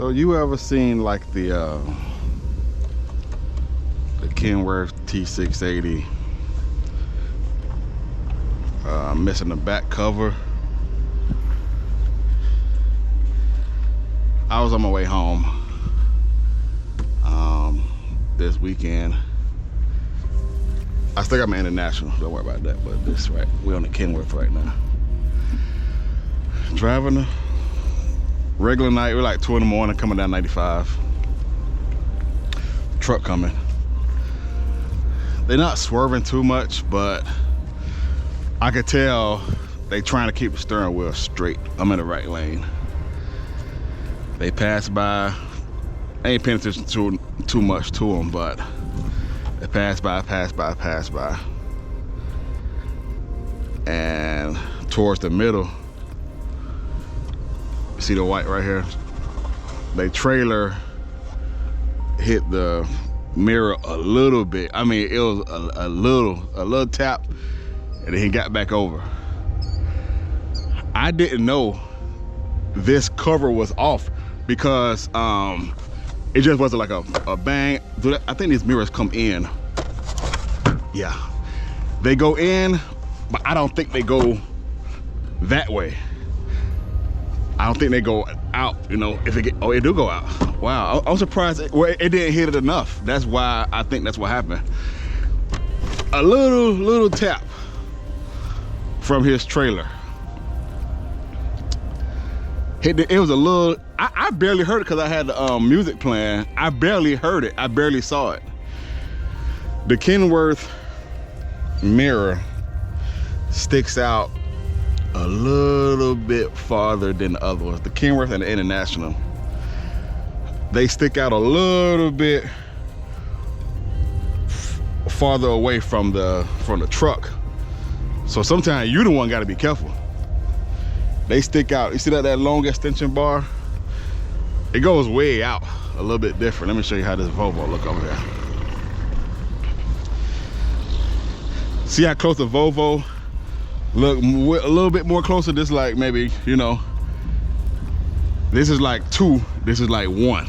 So you ever seen like the Kenworth T680 missing the back cover? I was on my way home this weekend. I still got my international, don't worry about that, but this right, we're on the Kenworth right now. Driving a regular night, we're like 2 in the morning coming down 95. Truck coming. They're not swerving too much, but I could tell they trying to keep the steering wheel straight. I'm in the right lane. They pass by. I ain't paying attention too much to them, but they pass by. And towards the middle, you see the white right here? They trailer hit the mirror a little bit. I mean, it was a little tap, and then he got back over. I didn't know this cover was off because it just wasn't like a bang. I think these mirrors come in. Yeah, they go in, but I don't think they go that way. I don't think they go out, you know, if it get, oh, it do go out. Wow, I'm surprised, well, it didn't hit it enough. That's why I think that's what happened. A little tap from his trailer. It was a little, I barely heard it because I had the music playing. I barely heard it, I barely saw it. The Kenworth mirror sticks out a little bit farther than the other ones. The Kenworth and the International, they stick out a little bit farther away from the truck. So sometimes you the one got to be careful. They stick out. You see that long extension bar? It goes way out a little bit different. Let me show you how this Volvo look over there. See how close the Volvo look? A little bit more closer. This like maybe, you know, this is like 2, this is like 1.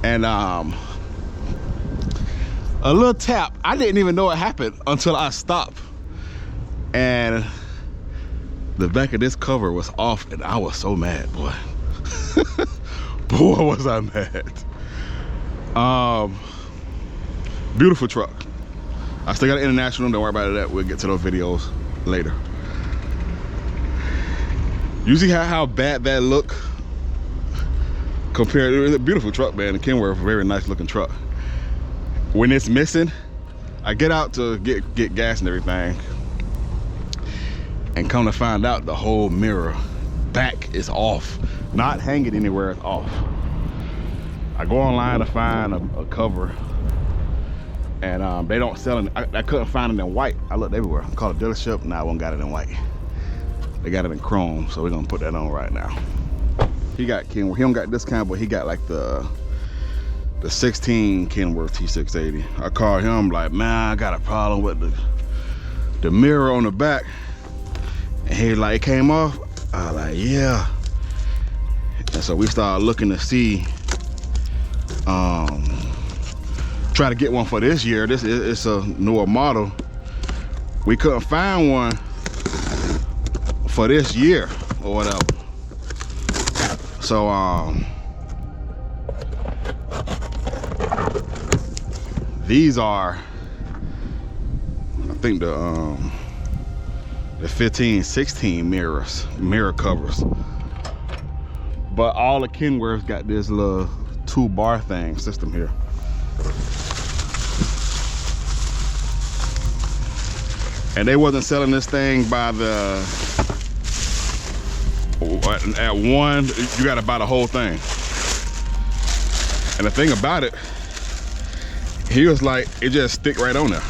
And a little tap. I didn't even know it happened until I stopped, and the back of this cover was off, and I was so mad, boy. Boy, was I mad. Beautiful truck. I still got an International, don't worry about that. We'll get to those videos later. You see how bad that look compared to, it's a beautiful truck, man. The Kenworth, very nice looking truck. When it's missing, I get out to get gas and everything, and come to find out the whole mirror back is off, not hanging anywhere, it's off. I go online to find a cover, and they don't sell it. I couldn't find it in white. I looked everywhere. I called a dealership, nah, I won't got it in white. They got it in chrome, so we're gonna put that on right now. He got Kenworth. He don't got this kind, but he got like the 16 Kenworth T680. I called him like, man, I got a problem with the mirror on the back. And he like, it came off? I was like, yeah. And so we started looking to see, try to get one for this year. It's a newer model. We couldn't find one for this year or whatever. So these are, I think the 15, 16 mirror covers. But all the Kenworths got this little 2-bar thing system here. And they wasn't selling this thing by the, at one, you gotta buy the whole thing. And the thing about it, he was like, it just stick right on there.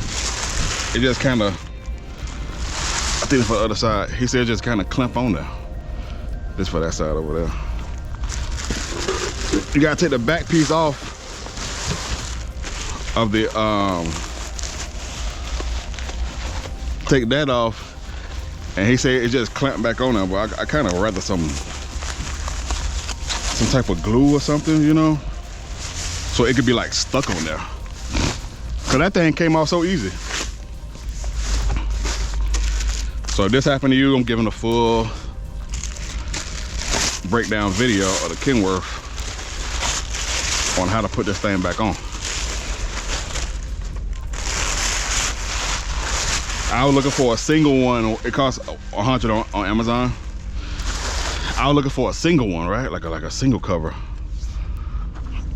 It just kind of, I think for the other side, he said just kind of clamp on there. This for that side over there. You gotta take the back piece off of the, take that off, and he said it just clamped back on there, but I kind of rather some some type of glue or something, you know, so it could be like stuck on there. Cause that thing came off so easy. So if this happened to you, I'm giving a full breakdown video of the Kenworth on how to put this thing back on. I was looking for a single one. It costs $100 on Amazon. I was looking for a single one, right? Like a single cover.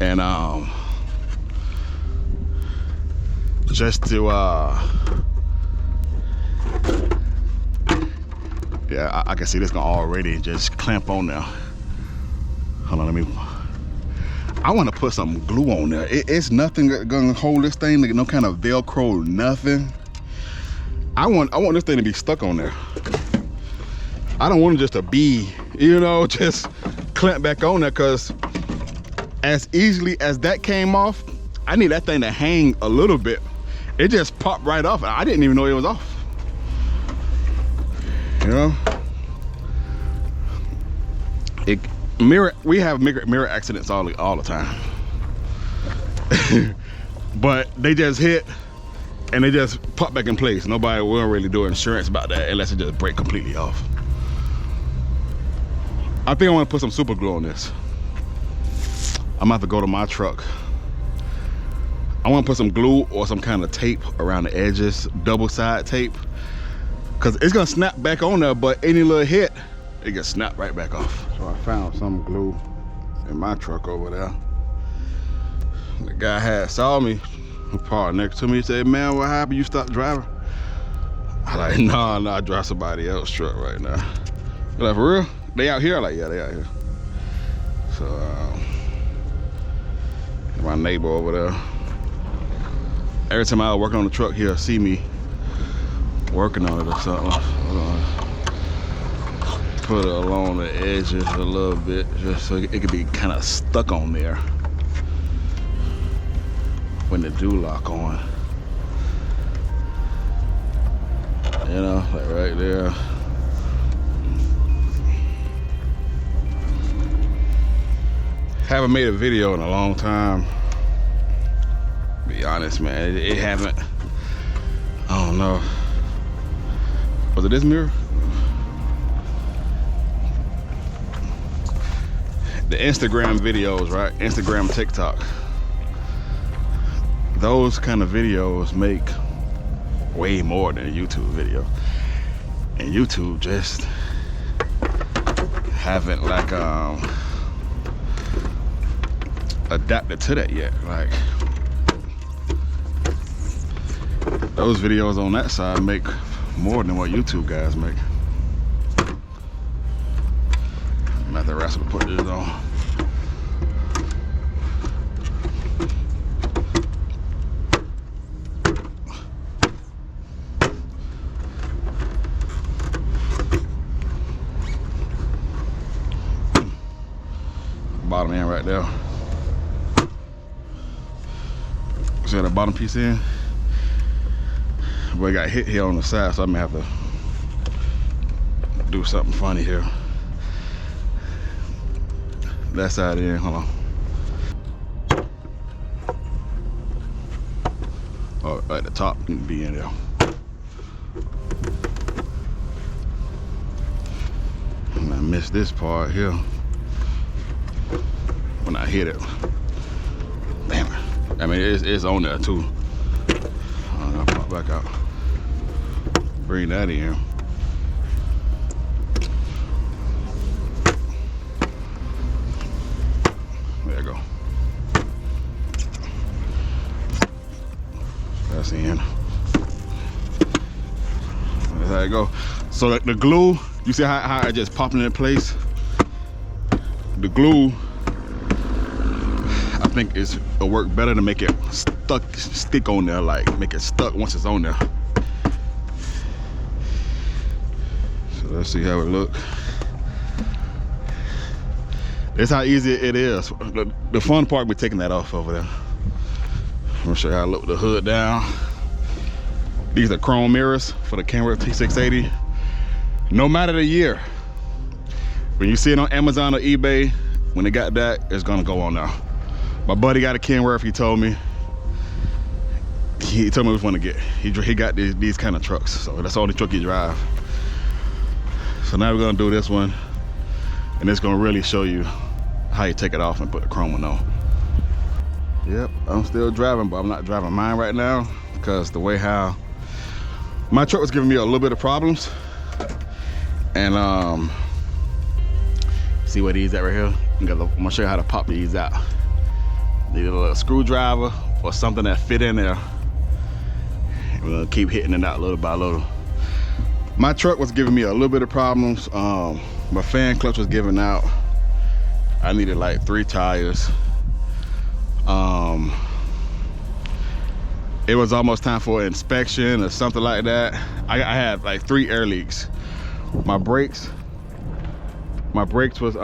And just to yeah, I can see this gonna already just clamp on there. Hold on, I want to put some glue on there. It's nothing gonna hold this thing, like no kind of Velcro, nothing. I want this thing to be stuck on there. I don't want it just to be, you know, just clamp back on there, because as easily as that came off, I need that thing to hang a little bit. It just popped right off. I didn't even know it was off. You know, we have mirror accidents all the time. But they just hit and they just pop back in place. Nobody will really do insurance about that unless it just break completely off. I think I want to put some super glue on this. I'm gonna have to go to my truck. I want to put some glue or some kind of tape around the edges, double side tape, because it's gonna snap back on there, but any little hit, it gets snapped right back off. So I found some glue in my truck over there. The guy saw me, parked next to me, he said, "Man, what happened? You stopped driving?" I'm like, no, I drive somebody else's truck right now. You're like, for real? They out here? I'm like, yeah, they out here. So my neighbor over there, every time I was working on the truck, he'll see me working on it or something. Put it along the edges a little bit, just so it could be kind of stuck on there when the dew lock on. You know, like right there. Haven't made a video in a long time. Be honest, man, it haven't. I don't know. Was it this mirror? The Instagram videos, right? Instagram, TikTok. Those kind of videos make way more than a YouTube video. And YouTube just haven't like adapted to that yet. Like those videos on that side make more than what YouTube guys make. I'm at the wrestle to put this on. Bottom end right there. See the bottom piece in? But it got hit here on the side, so I may have to do something funny here. That side in, hold on. Oh, at the top can be in there. And I missed this part here when I hit it. Damn it. I mean, it's on there too. I'll pop back out. Bring that in. There you go. That's in. That's how it go. So the glue, you see how it just popping in place? The glue, I think it'll work better to make it stick on there, like make it stuck once it's on there. So let's see how it look. That's how easy it is. The fun part, we're taking that off over there. I'm gonna show you how I look with the hood down. These are chrome mirrors for the Kenworth T680. No matter the year, when you see it on Amazon or eBay, When they got that, it's gonna go on now. My buddy got a Kenworth. He told me which one to get. He got these kind of trucks, so that's the only truck he drive. So now we're gonna do this one, and it's gonna really show you how you take it off and put the chrome on. Yep, I'm still driving, but I'm not driving mine right now because the way how my truck was giving me a little bit of problems. And see where these at right here? I'm gonna show you how to pop these out. Need a little screwdriver or something that fit in there. We're gonna keep hitting it out little by little. My truck was giving me a little bit of problems. My fan clutch was giving out. I needed like 3 tires. It was almost time for an inspection or something like that. I had like 3 air leaks. My brakes was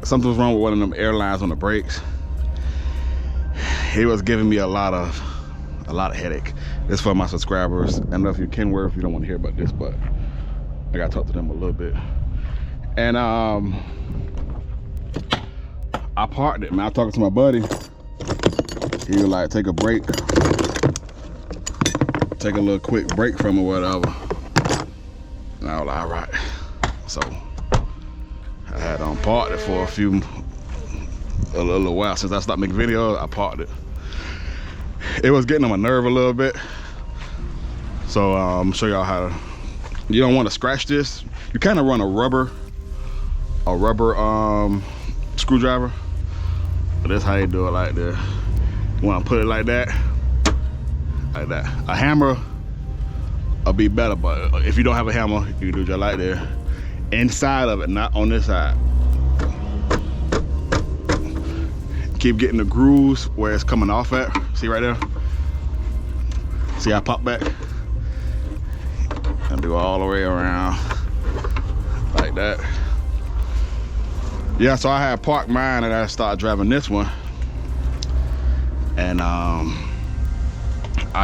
something was wrong with one of them air lines on the brakes. He was giving me a lot of headache. This for my subscribers. I don't know if you're Kenworth, you don't want to hear about this, but I gotta talk to them a little bit. And I parked it, man. I was talking to my buddy. He was like, take a break. Take a little quick break from or whatever. And I was like, all right. So I had parked it for a little while. Since I stopped making videos, I parked it. It was getting on my nerve a little bit. So I'm gonna show y'all how to, you don't want to scratch this. You kind of run a rubber screwdriver. But that's how you do it like this. You want to put it like that. Like that. A hammer will be better, but if you don't have a hammer, you can do just like that. Inside of it, not on this side. Keep getting the grooves where it's coming off at. See right there? See how I pop back? And do all the way around like that. Yeah, so I had parked mine and I started driving this one. And I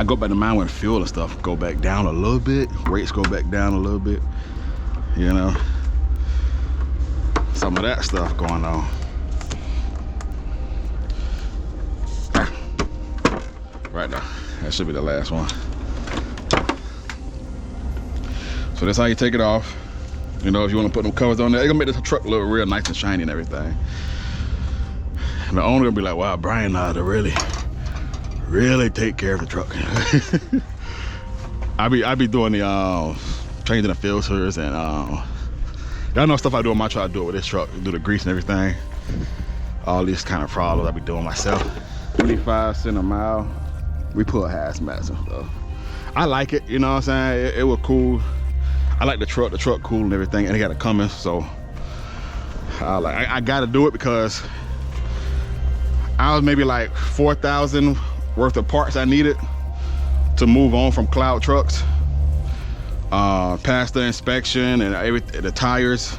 go back to mine when fuel and stuff go back down a little bit. Rates go back down a little bit. You know, some of that stuff going on. Right now, that should be the last one. So that's how you take it off. You know, if you want to put them covers on there, it's gonna make the truck look real nice and shiny and everything. And the owner gonna be like, wow, Brian know how to really take care of the truck. I be doing the changing the filters and y'all know stuff I do on my truck. I do it with this truck, do the grease and everything. All these kind of problems I be doing myself. 25 cents a mile. We put hazmats and stuff. I like it, you know what I'm saying? It was cool. I like the truck cool and everything, and it got a Cummins, so I gotta do it because I was maybe like 4,000 worth of parts I needed to move on from cloud trucks. Passed the inspection and the tires.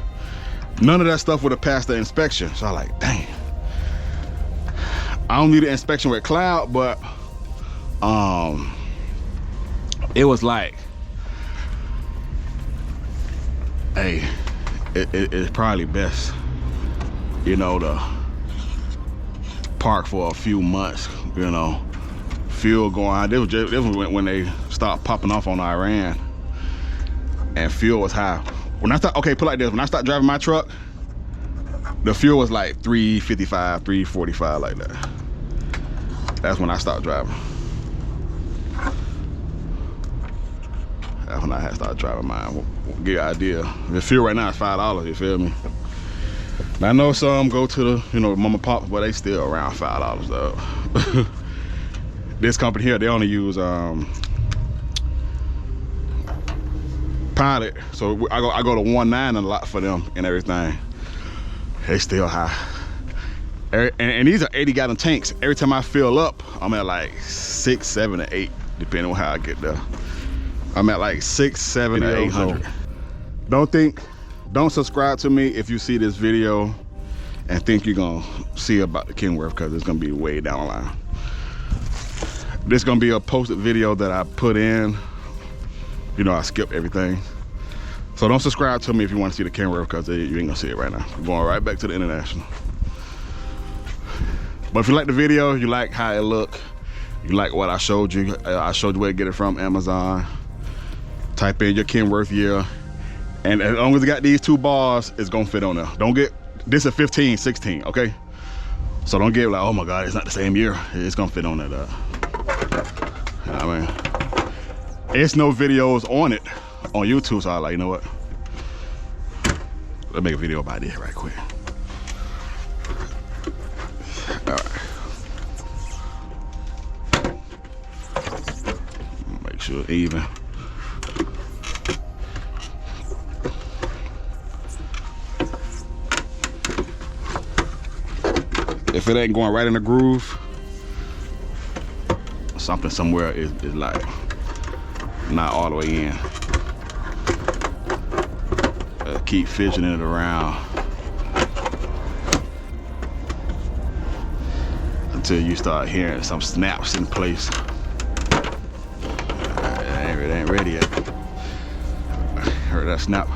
None of that stuff would have passed the inspection. So I was like, dang. I don't need an inspection with cloud, but it was like, hey, it's probably best, you know, to park for a few months, you know. Fuel going on. This was when they stopped popping off on Iran and fuel was high. When I start, okay, put it like this, when I started driving my truck, the fuel was like 355, 345 like that. That's when I stopped driving. That's when I had started driving mine. We'll give you an idea. The fuel right now is $5, you feel me? Now, I know some go to the, you know, mom and pop, but they still around $5 though. This company here, they only use Pilot, so I go to 1.9 a lot for them and everything. They still high. And these are 80-gallon tanks. Every time I fill up, I'm at like 6, 7, or 8, depending on how I get there. I'm at like 6, 7, or 800. Don't subscribe to me if you see this video and think you're gonna see about the Kenworth, because it's gonna be way down the line. This is gonna be a posted video that I put in. You know, I skip everything. So don't subscribe to me if you want to see the Kenworth, because you ain't gonna see it right now. We're going right back to the International. But if you like the video, you like how it look, you like what I showed you where to get it from, Amazon. Type in your Kenworth year, and as long as it got these 2 bars, it's gonna fit on there. Don't get this at 15, 16, okay? So don't get like, oh my God, it's not the same year. It's gonna fit on that. You know what I mean? It's no videos on it on YouTube, so I like, you know what? Let's make a video about this right quick. All right. Make sure it's even. If it ain't going right in the groove, something somewhere is like not all the way in. Keep fidgeting it around until you start hearing some snaps in place. It ain't ready yet. Heard that snap.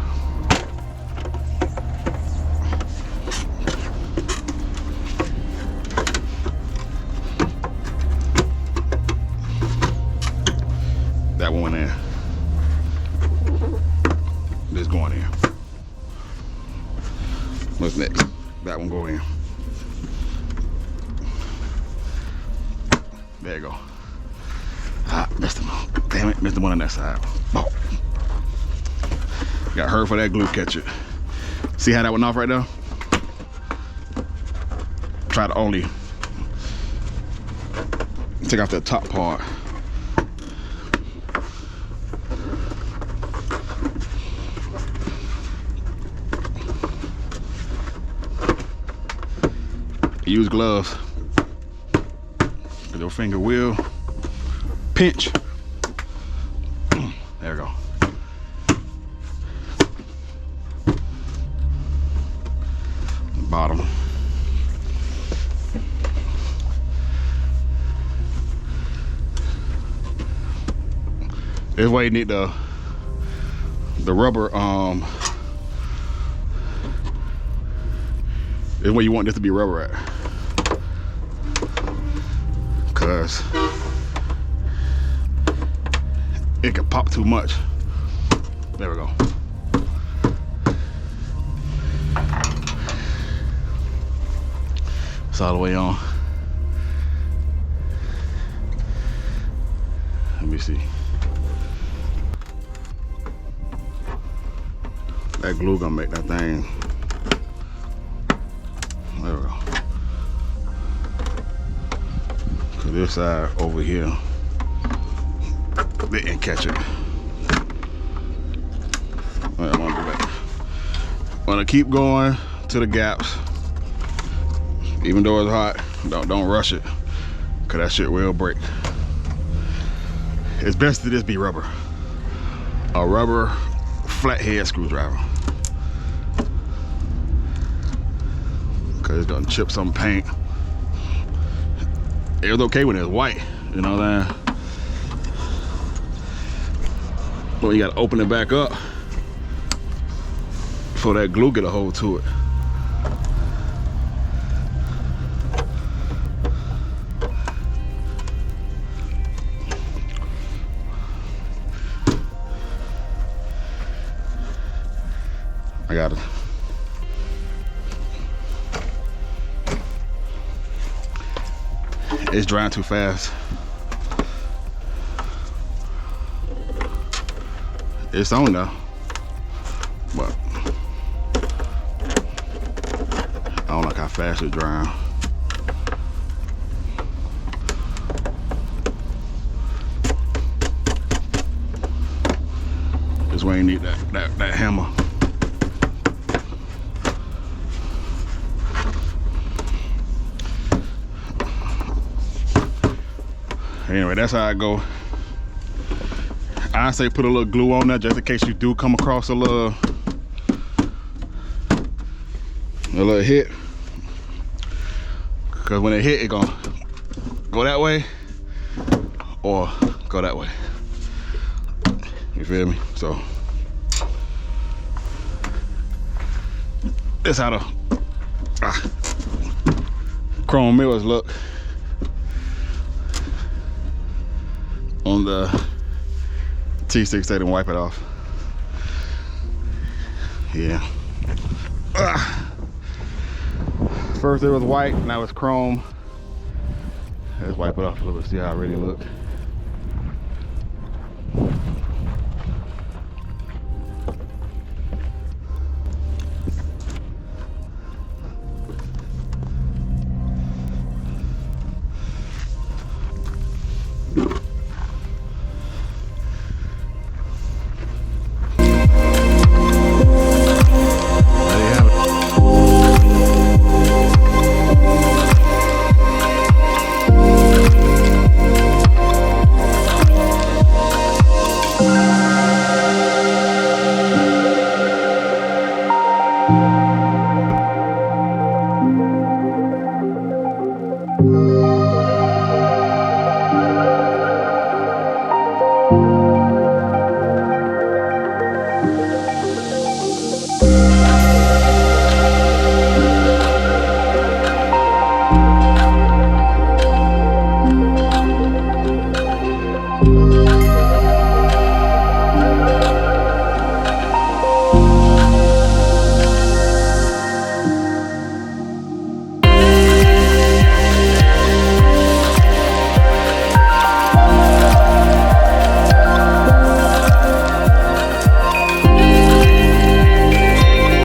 That one went in. This going in. What's next? That one go in. There you go. Ah, missed him. Damn it, missed the one on that side. Oh. Got hurt for that glue catch it. See how that went off right there? Try to only take off that top part. Use gloves. Your finger will pinch. There we go. Bottom. This way you need the rubber. This way you want this to be rubber at. Cause it can pop too much. There we go. It's all the way on. Let me see. That glue gonna make that thing. There we go. Cause this side over here, they didn't catch it. All right, I'm gonna do that. I'm gonna keep going to the gaps. Even though it's hot, don't rush it, cause that shit will break. It's best to just be rubber. A rubber flathead screwdriver. Cause it's gonna chip some paint. It was okay when it was white, you know what I'm saying? But you gotta open it back up before that glue get a hold to it. I got it. It's drying too fast. It's on now, but I don't like how fast it's drying. This way you need that hammer. Anyway, that's how I go. I say put a little glue on there just in case you do come across a little hit. Cause when it hit, it gonna go that way or go that way. You feel me? So That's how the chrome mirrors look on the T6. They didn't wipe it off. Yeah. First it was white, now it's chrome. Let's wipe it off a little bit, see how it really looked.